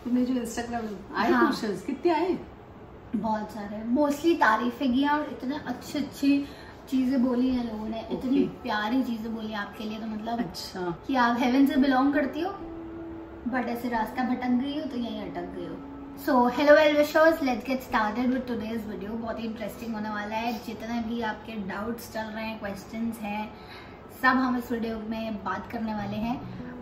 तुम्हें जो इंस्टाग्राम आए हाँ। क्वेश्चंस कितने आए? बहुत सारे, मोस्टली तारीफें की और इतने अच्छी अच्छी चीजें बोली हैं लोगों ने, इतनी प्यारी चीजें बोली आपके लिए, तो मतलब अच्छा कि आप हेवन से बिलोंग करती हो बट ऐसे रास्ता भटक गई हो तो यहीं अटक गई हो। So hello well wishers, let's get started with today's video. बहुत ही इंटरेस्टिंग होने वाला है। जितने भी आपके डाउट्स चल रहे हैं, क्वेश्चंस हैं, सब हम इस वीडियो में बात करने वाले हैं।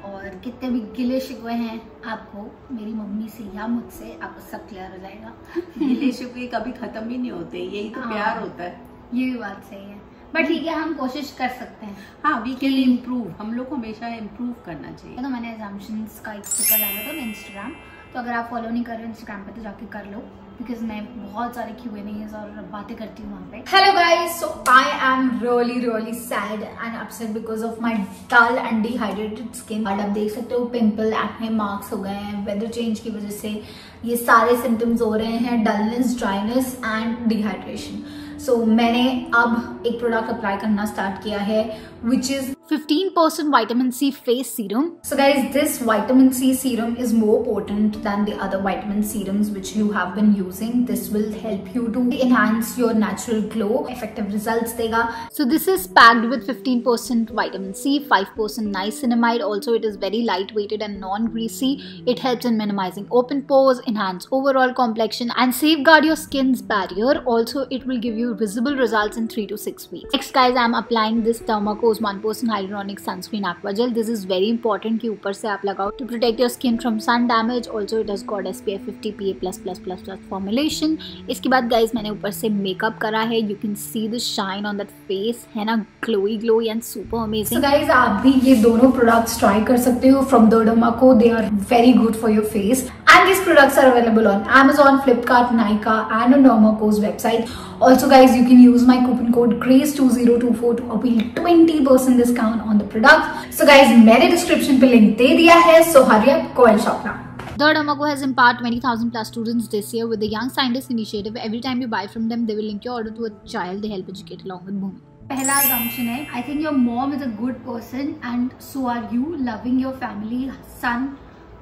और कितने भी गिले शिकवे हैं आपको मेरी मम्मी से या मुझसे, आपको सब क्लियर हो जाएगा। गिले शिकवे कभी खत्म ही नहीं होते, यही तो प्यार होता है। ये भी बात सही है, बट ठीक है, हम कोशिश कर सकते हैं। हाँ, वी कैन इम्प्रूव। हम लोग को हमेशा इम्प्रूव करना चाहिए। तो मैंने assumptions का एक स्टिकर डाला था इंस्टाग्राम, तो अगर आप फॉलो नहीं कर रहे हो इंस्टाग्राम पे तो जाके कर लो, बिकॉज मैं बहुत सारे Q&As और बातें करती हूँ वहाँ पे। Hello guys, so I am really sad and upset because of my dull and dehydrated skin. और आप देख सकते हो पिंपल, एक्ने मार्क्स हो गए हैं वेदर चेंज की वजह से। ये सारे सिम्टम्स हो रहे हैं, डलनेस, ड्राइनेस एंड डिहाइड्रेशन। सो मैंने अब एक प्रोडक्ट अप्लाई करना स्टार्ट किया है which is 15% vitamin C face serum. So guys, this vitamin C serum is more potent than the other vitamin serums which you have been using. This will help you to enhance your natural glow. Effective results देगा. So this is packed with 15% vitamin C, 5% niacinamide. Also, it is very lightweighted and non-greasy. It helps in minimizing open pores, enhance overall complexion, and safeguard your skin's barrier. Also, it will give you visible results in 3 to 6 weeks. Next, guys, I am applying this Dermacos 1% hyaluronic sunscreen aqua gel. This is very important कि ऊपर से आप लगाओ to protect your skin from sun damage. Also, it has got SPF 50 PA++++ formulation. इसके बाद guys मैंने ऊपर से मेकअप करा है. You can see the shine on that face, है ना, glowy and super amazing. So guys, आप भी ये दोनों products try कर सकते हो from the Dermaco. They are very good for your face. And these products are available on Amazon, Flipkart, Nykaa and on Dermaco's website. Also guys, you can use my coupon code GRACE2024 to avail 20% discount on the product. So guys, मैंने description पे link दे दिया है, so hurry up, go and shop now. The Dermaco has empowered 20,000 plus students this year with the Young Scientist Initiative. Every time you buy from them, they will link your order to a child they help educate along with Bhumi. पहला assumption है, I think your mom is a good person and so are you. Loving your family, son,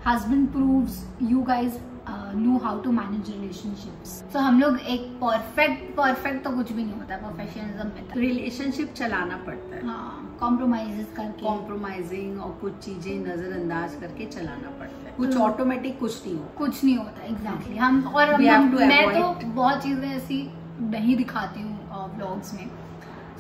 husband proves you guys know how to manage relationships. So हम लोग एक perfect तो कुछ भी नहीं होता है professionalism में. रिलेशनशिप चलाना पड़ता है। हाँ, compromises करके, कॉम्प्रोमाइजिंग और कुछ चीजें नजरअंदाज करके चलाना पड़ता है। कुछ ऑटोमेटिक कुछ नहीं होता। एग्जैक्टली। हम और मैं तो बहुत चीजें ऐसी नहीं दिखाती हूँ व्लॉग्स में।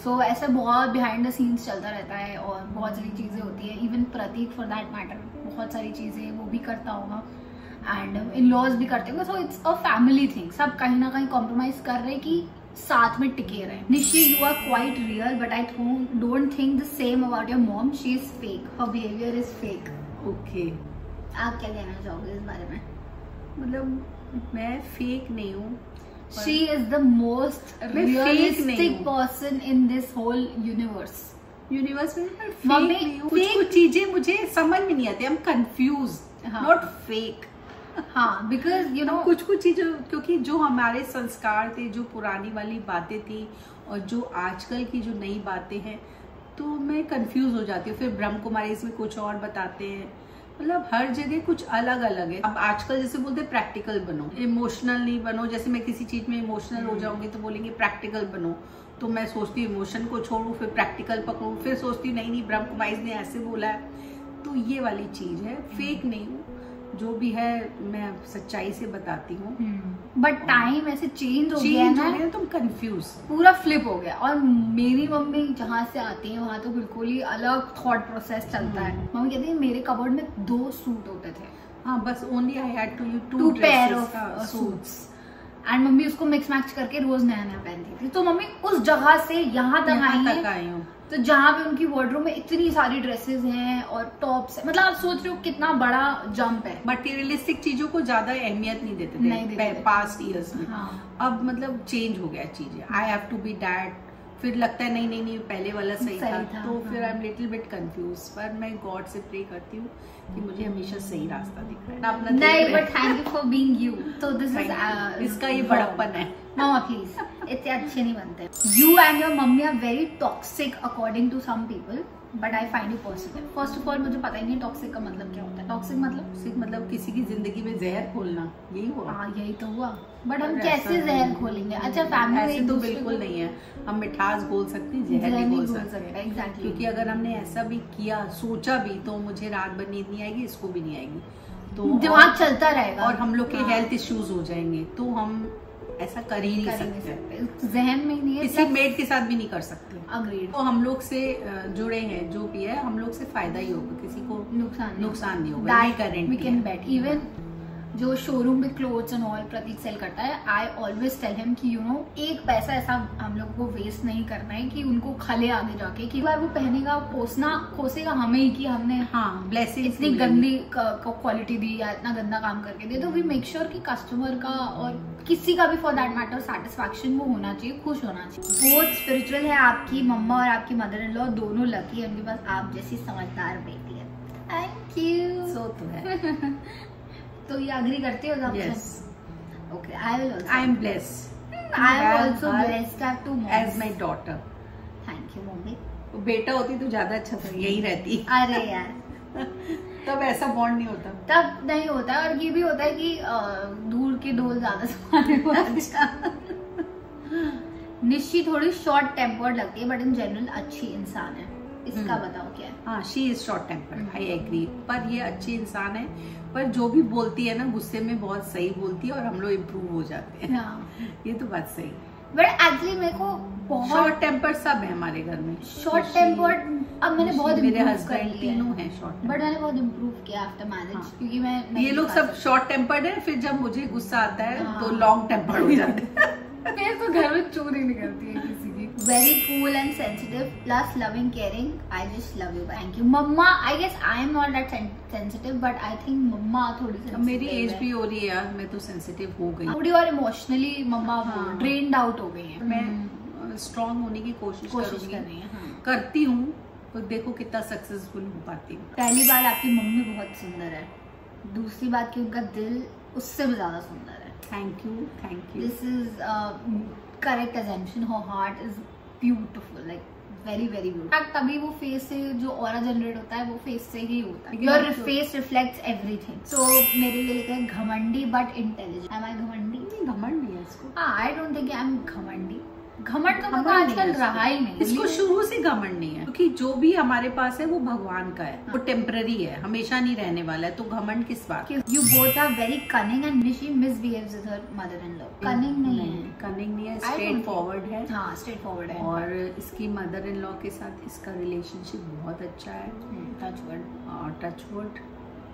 सो ऐसा बहुत बिहाइंड द सीन्स चलता रहता है और बहुत सारी चीजें होती है। Even Prateek for that matter बहुत सारी चीजें वो भी करता होगा एंड इन लॉज भी करते होंगे। So it's a family thing. सब कहीं ना कहीं कॉम्प्रोमाइज कर रहे कि साथ में टिके रहे। Nishi, you are quite real but I don't think the same about your mom. She is fake, her behaviour is fake. Okay, आप क्या कहना चाहोगे इस बारे में? मतलब मैं फेक नहीं हूँ। She is the most realistic person in this whole universe. Universe में कुछ चीजें मुझे समझ में नहीं आती। I'm confused, not fake. हाँ, because you know कुछ चीजें, क्योंकि जो हमारे संस्कार थे, जो पुरानी वाली बातें थी और जो आजकल की जो नई बातें हैं, तो मैं कंफ्यूज हो जाती हूँ। फिर ब्रह्म कुमारी इसमें कुछ और बताते हैं। मतलब हर जगह कुछ अलग अलग है। अब आजकल जैसे बोलते हैं प्रैक्टिकल बनो, इमोशनल नहीं बनो। जैसे मैं किसी चीज में इमोशनल हो जाऊंगी तो बोलेंगे प्रैक्टिकल बनो, तो मैं सोचती हूँ इमोशन को छोड़ू, फिर प्रैक्टिकल पकड़ू, फिर सोचती हूँ नहीं ब्रह्म कुमारी ने ऐसे बोला है। तो ये वाली चीज है, फेक नहीं हूँ। जो भी है मैं सच्चाई से बताती हूँ। बट टाइम ऐसे चेंज हो गया ना, तुम कंफ्यूज, पूरा फ्लिप हो गया। और मेरी मम्मी जहाँ से आती है वहाँ तो बिल्कुल ही अलग थॉट प्रोसेस चलता है। मम्मी कहती है मेरे कबर्ड में 2 सूट होते थे। हाँ, बस only I had to use 2 pair of suits and mummy उसको मिक्स मैच करके रोज नया नया पहनती थी। तो मम्मी उस जगह से यहाँ तक आई हूँ, तो जहाँ पे उनकी वार्डरोब में इतनी सारी ड्रेसेस हैं और टॉप्स है। मतलब आप सोच रहे हो कितना बड़ा जंप है। मटेरियलिस्टिक चीजों को ज्यादा अहमियत नहीं देते थे पास्ट ईयर्स में। हाँ। अब मतलब चेंज हो गया चीजें। I have to be that, फिर लगता है नहीं पहले वाला सही था। तो फिर I am little bit confuse. पर मैं गॉड से प्रे करती हूँ कि मुझे हमेशा सही रास्ता दिख रहा है। नहीं, but thank you for being you. तो दिस इज इसका ये बड़प्पन है। मामा प्लीज, इतने अच्छे नहीं बनते। You and your mummy are very toxic according to some people. But I find you positive. First of all मुझे पता ही नहीं टॉक्सिक का मतलब क्या होता है। टॉक्सिक मतलब किसी की जिंदगी में जहर खोलना, यही हुआ। हाँ यही तो हुआ, बट हम कैसे जहर खोलेंगे? अच्छा फैमिली ऐसे तो बिल्कुल नहीं है, हम मिठास बोल सकते हैं, जहर नहीं बोल सकते हैं। एग्जैक्टली, क्योंकि अगर हमने ऐसा भी किया, सोचा भी, तो मुझे रात भर नींद नहीं आएगी, इसको भी नहीं आएगी, तो दिमाग चलता रहेगा और हम लोग के हेल्थ इश्यूज हो जाएंगे। तो हम ऐसा कर ही नहीं सकते, जहन में नहीं है, किसी मेड के साथ भी नहीं कर सकते। अग्रीड। तो हम लोग से जुड़े हैं, जो भी है हम लोग से फायदा ही होगा, किसी को नुकसान नहीं होगा। We can bet. इवन जो शोरूम में clothes and all Prateek sell करता है, आई ऑलवेज टेल हिम कि यू नो एक पैसा ऐसा हम लोग को वेस्ट नहीं करना है कि उनको खले आगे जाके कि बार वो पहनेगा, कोसेगा हमें ही कि हमने ब्लेसिंग इतनी गंदी क्वालिटी दी या इतना गंदा काम करके दे। तो वी मेक श्योर कि कस्टमर का और किसी का भी फॉर दैट मैटर सेटिस्फैक्शन वो होना चाहिए, खुश होना चाहिए। बहुत स्पिरिचुअल है आपकी मम्मा और आपकी मदर इन लॉ, दोनों लकी है, उनके पास आप जैसी समझदार बेटी है। Thank you. सो तो है। तो ये अग्री करते हो? Yes. Okay, I will also. I am blessed. I am also blessed to have two moms. As my daughter. Thank you, mummy. बेटा होती तो ज्यादा अच्छा था, यही रहती। अरे यार तब ऐसा बॉन्ड नहीं होता, तब नहीं होता। और ये भी होता है कि दूर के ढोल ज्यादा सुनाने को अच्छा। निशी थोड़ी शॉर्ट टेम्पर्ड लगती है, बट इन जनरल अच्छी इंसान है। इसका बताओ क्या है? हाँ, she is short tempered, I agree. पर ये अच्छी इंसान है, पर जो भी बोलती है ना गुस्से में बहुत सही बोलती है और हम लोग इम्प्रूव हो जाते हैं। ये तो बात सही। बट एक्चुअली मेरे को बहुत शॉर्ट टेम्पर्ड सब है हमारे घर में। शॉर्ट टेम्पर्ड अब मैंने बहुत मेरे हस्बैंड तीनों हैं शॉर्ट, बट मैंने बहुत इम्प्रूव किया आफ्टर मैरिज। क्योंकि मैं ये लोग सब शॉर्ट टेम्पर्ड है, फिर जब मुझे गुस्सा आता है तो लॉन्ग टेम्पर्ड हो जाते हैं। मैं तो घर में चोरी नहीं करती है किसी की। Very cool and sensitive plus loving caring. I just love you, thank you mamma. I guess I am not that sensitive, but I think mamma थोड़ी सेंसिटिव। मेरी एज भी हो रही है यार, मैं तो सेंसिटिव हो गई थोड़ी, और इमोशनली मम्मा ड्रेन्ड आउट हो गई है। मैं स्ट्रॉन्ग होने की कोशिश कर रही हूँ, करती हूँ, तो देखो कितना सक्सेसफुल हो पाती हूँ। पहली बात आपकी मम्मी बहुत सुंदर है, दूसरी बात कि उनका दिल उससे भी ज्यादा सुंदर है। Thank you, thank you. This is correct assumption. Her heart is beautiful, like very very beautiful. तभी वो फेस से जो ऑरा जनरेट होता है वो फेस से ही होता है। Your face reflects everything. So मेरे लिए लिखा है घमंडी but intelligent. Am I घमंडी? घमंड नहीं है इसको। I don't think I'm घमंडी। घमंड तो मतलब आजकल रहा ही नहीं। इसको शुरू से घमंड नहीं है, क्योंकि जो भी हमारे पास है वो भगवान का है, वो टेम्पररी है, हमेशा नहीं रहने वाला है, तो घमंड किस बात? You both are very cunning and Nishi misbehaves with her mother-in-law. Cunning नहीं है, कनिंग नहीं है, स्ट्रेट फॉरवर्ड है। हाँ स्ट्रेट फॉरवर्ड है। और इसकी मदर इन लॉ के साथ इसका रिलेशनशिप बहुत अच्छा है, टचवुड,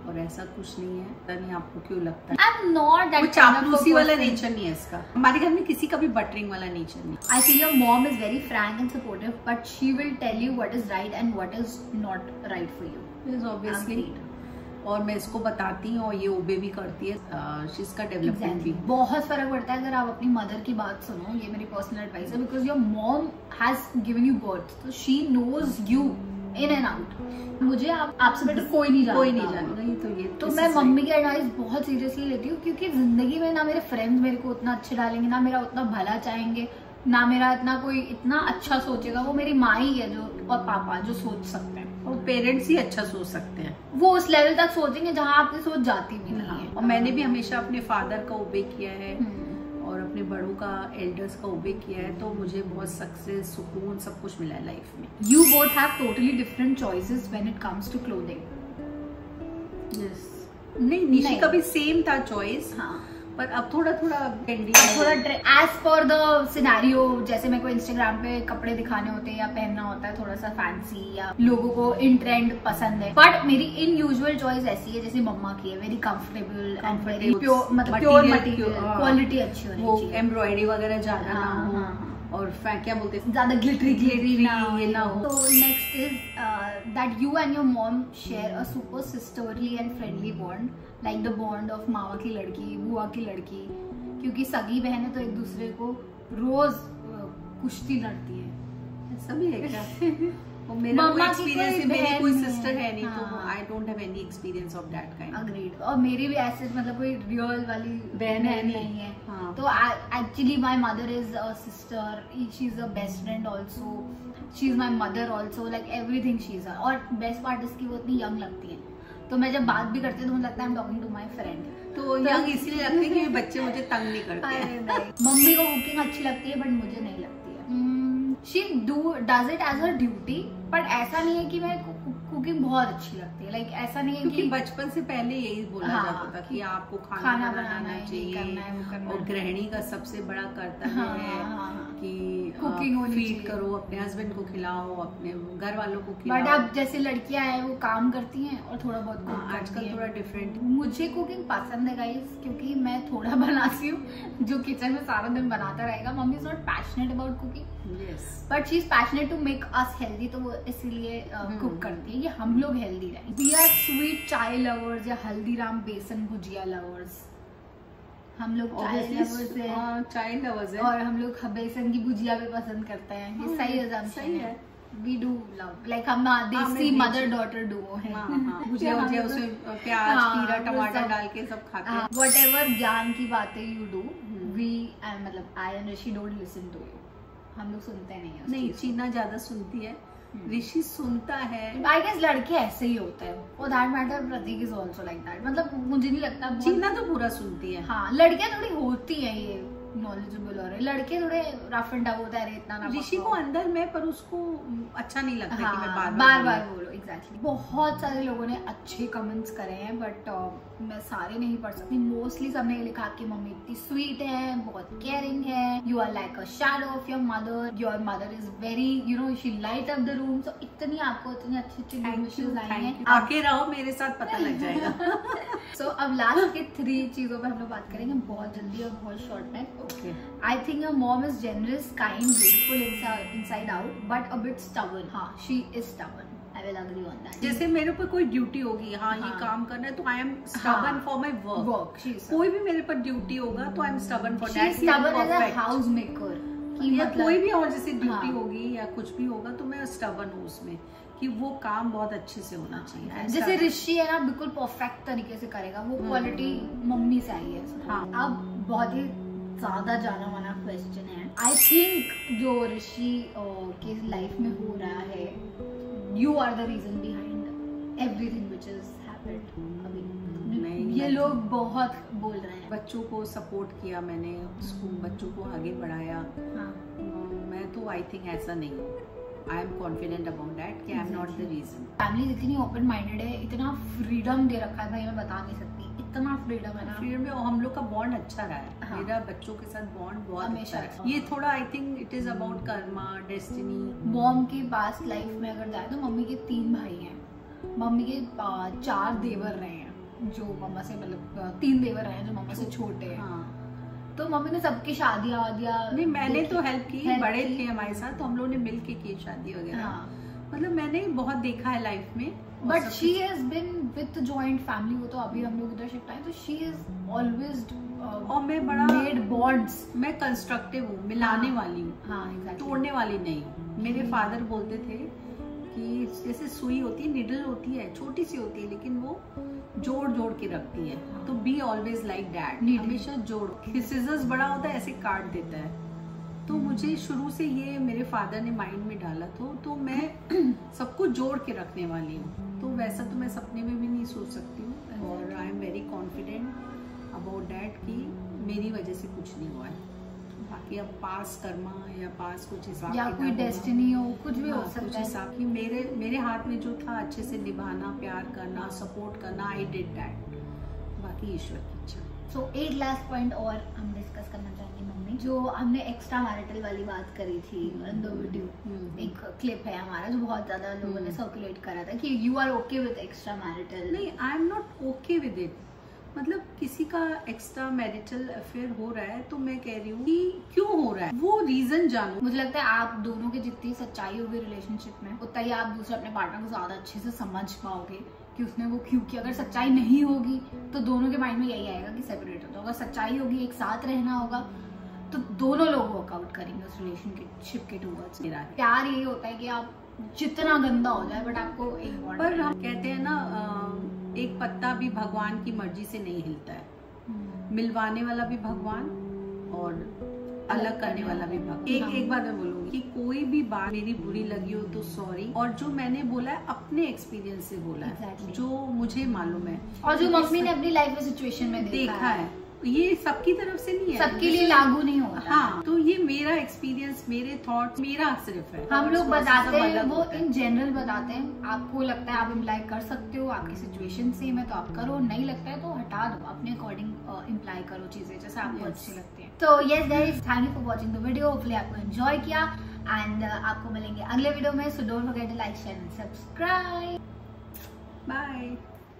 और ऐसा कुछ नहीं है। पता नहीं आपको क्यों लगता है? I'm not that वो चापलूसी वाला नेचर नहीं है इसका। हमारे घर में किसी का भी बटरिंग वाला नेचर नहीं। I feel your mom is very frank and supportive, but she will tell you what is right and what is not right for you. Yes, obviously. और मैं इसको बताती हूँ और ये ओबे भी करती है। इसका डेवलपमेंट भी बहुत फर्क पड़ता है अगर आप अपनी मदर की बात सुनो। ये मेरी पर्सनल एडवाइस है, because your mom has given you birth, तो she knows you in and out. मुझे आपसे बेटर कोई नहीं जानेगा। तो मैं मम्मी की एडवाइस बहुत सीरियसली लेती हूँ, क्योंकि जिंदगी में ना मेरे फ्रेंड्स मेरे को उतना अच्छे डालेंगे, ना मेरा उतना भला चाहेंगे, ना मेरा इतना कोई इतना अच्छा सोचेगा। वो मेरी माँ ही है जो, और पापा जो सोच सकते हैं। और पेरेंट्स ही अच्छा सोच सकते हैं, वो उस लेवल तक सोचेंगे जहाँ आपकी सोच जाती भी नहीं है। और मैंने भी हमेशा अपने फादर का ओबे किया है और अपने बड़ों का, एल्डर्स का ओबे किया है, तो मुझे बहुत सक्सेस, सुकून, सब कुछ मिला है लाइफ में। You both have totally different choices when it comes to clothing. Yes, नहीं निशी का भी सेम था चॉइस, हाँ, पर अब थोड़ा एज पर द सिनेरियो। जैसे मेरे को इंस्टाग्राम पे कपड़े दिखाने होते हैं या पहनना होता है थोड़ा सा फैंसी, या लोगों को इन ट्रेंड पसंद है, बट मेरी इन यूजुअल चॉइस ऐसी है जैसे मम्मा की है, very comfortable and very pure, मतलब प्योर मटेरियल, क्वालिटी अच्छी होनी चाहिए, एम्ब्रॉयडरी वगैरह ज्यादा ना हो, और क्या बोलते हैं, ज्यादा ग्लिटरी ये ना हो। तो next is that you and your mom share a super sisterly and friendly bond, like the bond of मामा की लड़की, बुआ की लड़की, क्योंकि सगी बहनें तो एक दूसरे को रोज कुश्ती लड़ती है। ऐसा भी है क्या? मेरा कोई मम्मा की एक्सपीरियंस कोई मेरी बहन कोई नहीं सिस्टर है। है नहीं, तो हाँ। I don't have any experience of that kind. Agreed. और मेरी भी ऐसे मतलब कोई रियल वाली बहन है नहीं है। हाँ। तो actually my mother is a sister, she is a best friend also, she is my mother also, like everything she is. और बेस्ट पार्ट इसकी वो इतनी यंग लगती है, तो मैं जब बात भी करती हूँ तो मुझे लगता है I am talking to my friend. तो यंग इसलिए लगते हैं कि बच्चे मुझे तंग नहीं करते हैं। मम्मी को कुकिंग अच्छी लगती है बट मुझे नहीं लगती है। She does it as a duty, but ऐसा नहीं है कि मैं कुकिंग बहुत अच्छी लगती है, लाइक ऐसा नहीं है क्योंकि कि बचपन से पहले यही बोला हाँ, जाता था कि आपको खाना खाना बनाना बनाना है, चाहिए, करना है, वो करना और है। गृहिणी का सबसे बड़ा कर्तव्य हाँ, है हाँ, कि कुकिंग होनी फीड चाहिए। करो, अपने हस्बैंड को खिलाओ, अपने घर वालों को बट खिलाओ। अब जैसे लड़कियां हैं वो काम करती हैं और थोड़ा बहुत कुक करती आजकल हैं। थोड़ा डिफरेंट। मुझे कुकिंग पसंद है गाइस, क्योंकि मैं थोड़ा बनाती हूँ, जो किचन में सारा दिन बनाता रहेगा। Mummy is not passionate about cooking, but she is passionate to make us healthy, तो वो इसीलिए कुक करती है कि हम लोग हेल्दी रहें। वी आर स्वीट चाय लवर्स या हल्दीराम बेसन भुजिया लवर्स। हम लोग चाय लवर्स हैं, चाय लवर्स है, और हम लोग बेसन की भुजिया भी पसंद करते हैं। ये सही सही है। वी डू लव, लाइक हम देसी मदर डॉटर डुओ है। भुजिया भुजिया उसमें प्याज खीरा टमाटर डाल के सब खाते हैं। वट एवर ज्ञान की बातें यू डू, वी मतलब I and Rishi don't listen to you. हम लोग सुनते नहीं है। नहीं, चीना ज्यादा सुनती है, ऋषि सुनता है। आई गेस लड़के ऐसे ही होते हैं, और that matter Prateek is also like that. मतलब मुझे नहीं लगता चीना तो पूरा सुनती है। हाँ, लड़कियां थोड़ी होती है ये नॉलेजेबल, और लड़के थोड़े रफ एंड टफ होता है, इतना ना। ऋषि को अंदर में, पर उसको अच्छा नहीं लगता कि मैं बार बार बोलो। एग्जैक्टली। बहुत सारे लोगों ने अच्छे कमेंट्स करे हैं, बट मैं सारे नहीं पढ़ सकती। मोस्टली सबने लिखा कि मम्मी इतनी स्वीट है, बहुत केयरिंग है, you are like a shadow of your mother is very, you know, she light up the room. तो इतनी आपको इतनी अच्छी अच्छी विशेस आई हैं। आके रहो मेरे साथ, पता लग जाएगा। सो अब लास्ट के 3 चीजों पर हम लोग बात करेंगे, बहुत जल्दी और बहुत शॉर्ट में। I think your mom is generous, kind, beautiful inside out, but a bit stubborn. हाँ, she is stubborn. I will agree on that. जैसे मेरे ऊपर कोई ड्यूटी होगी, हाँ ये काम करना है, तो I am stubborn for my work. कोई भी मेरे पर ड्यूटी होगा तो I am stubborn for that. She is stubborn as a housemaker. या कोई भी और जैसे ड्यूटी होगी या कुछ भी होगा, तो मैं stubborn हूँ उसमें कि वो काम बहुत अच्छे से होना चाहिए। जैसे ऋषि है ना, बिल्कुल परफेक्ट तरीके से करेगा, वो क्वालिटी मम्मी से आई है। हाँ, अब बहुत ही ज्यादा जाना माना क्वेश्चन है। आई थिंक जो ऋषि के लाइफ में हो रहा है, you are the reason behind everything which is happened अभी। ये लोग बहुत बोल रहे हैं। बच्चों को सपोर्ट किया मैंने, बच्चों को आगे बढ़ाया। हाँ। मैं तो आई थिंक ऐसा नहीं हूँ। I am confident about that कि I am not the reason. Family इतनी ओपन माइंडेड है, इतना फ्रीडम दे रखा है भाई, मैं बता नहीं सकती, इतना फ्रीडम है ना। फ्रीडम में हम लोग का बॉन्ड अच्छा रहा है। हाँ। मेरा बच्चों के साथ बॉन्ड बहुत हमेशा अच्छा है। ये थोड़ा I think it is about Karma, destiny. Mom की पास्ट लाइफ में अगर जाए तो मम्मी के 3 भाई हैं, मम्मी के 4 देवर रहे हैं, जो मम्मा से मतलब 3 देवर रहे हैं जो मम्मा से छोटे हैं। हाँ। तो मम्मी ने सबकी शादियां नहीं, मैंने तो हेल्प की, बड़े थे हमारे साथ, तो हम लोग ने मिल के की शादी वगैरह। हाँ। मतलब मैंने बहुत देखा है लाइफ में। But she has been with joint family. वो तो अभी हम लोग इधर शिफ्ट आए, तो शी इज ऑलवेज और मैं बड़ा मेड बॉन्ड्स। मैं कंस्ट्रक्टिव हूँ, मिलाने वाली हूँ, हाँ, exactly. तोड़ने वाली नहीं हूँ। मेरे फादर बोलते थे कि जैसे सुई होती है, निडल होती है, छोटी सी होती है, लेकिन वो जोड़ जोड़ के रखती है। तो बी ऑलवेज लाइक दैट, हमेशा जोड़। सिजर्स बड़ा होता है, ऐसे काट देता है। तो मुझे शुरू से ये मेरे फादर ने माइंड में डाला तो मैं सबको जोड़ के रखने वाली हूँ। तो वैसा तो मैं सपने में भी नहीं सोच सकती हूँ, और I am very confident about that कि मेरी वजह से कुछ नहीं हुआ है। बाकी अब पास कर्मा या पास कुछ हिसाब या कोई डेस्टिनी हो, कुछ भी हो सकता है। हिसाब कि मेरे हाथ में जो था अच्छे से निभाना, प्यार करना, सपोर्ट करना, आई डिड दैट। बाकी ईश्वर की इच्छा। सो एक लास्ट पॉइंट और हम डिस्कस करना चाहेंगे मम्मी, जो हमने एक्स्ट्रा मैरिटल वाली बात करी थी इन द वीडियो। एक क्लिप है हमारा जो बहुत ज्यादा लोगों ने सर्कुलेट करा था कि you are okay with extra marital. नहीं, I am not okay with it. मतलब किसी का एक्स्ट्रा मैरिटल अफेयर हो रहा है तो मैं कह रही हूँ कि क्यों हो रहा है, वो रीजन जानो। मुझे लगता है आप दोनों की जितनी सच्चाई होगी रिलेशनशिप में, उतना ही आप दूसरे अपने पार्टनर को ज्यादा अच्छे से समझ पाओगे कि उसने वो क्यों किया। अगर सच्चाई नहीं होगी तो दोनों के माइंड में यही आएगा कि सेपरेट हो जाओ। अगर सच्चाई होगी, एक साथ रहना होगा, तो दोनों लोग वर्कआउट करेंगे उस रिलेशनशिप के टूवर्ड्स। प्यार यही होता है कि आप जितना गंदा हो जाए बट आपको एक बॉन्ड। पर हम कहते हैं ना एक पत्ता भी भगवान की मर्जी से नहीं हिलता है, मिलवाने वाला भी भगवान और अलग करने वाला भी भगवान। एक बात मैं बोलूंगी कि कोई भी बात मेरी बुरी लगी हो तो सॉरी, और जो मैंने बोला है अपने एक्सपीरियंस से बोला है, जो मुझे मालूम है और जो मम्मी ने अपनी लाइफ में सिचुएशन में देखा है, ये सबकी तरफ से नहीं है, सबके लिए लागू नहीं होता। हाँ, तो ये मेरा एक्सपीरियंस, मेरे थॉट, मेरा सिर्फ है। हम लोग बताते हैं वो इन जनरल बताते हैं, आपको लगता है आप इम्प्लाई कर सकते हो, आपकी सिचुएशन सेम है तो आप करो, नहीं लगता है तो हटा दो, अपने अकॉर्डिंग इम्प्लाई करो चीजें जैसे आपको अच्छी लगती है। तो yes guys, thank you for watching the video, hopefully आपको एंजॉय किया एंड आपको मिलेंगे अगले वीडियो में। So don't forget to like, share and subscribe. Bye.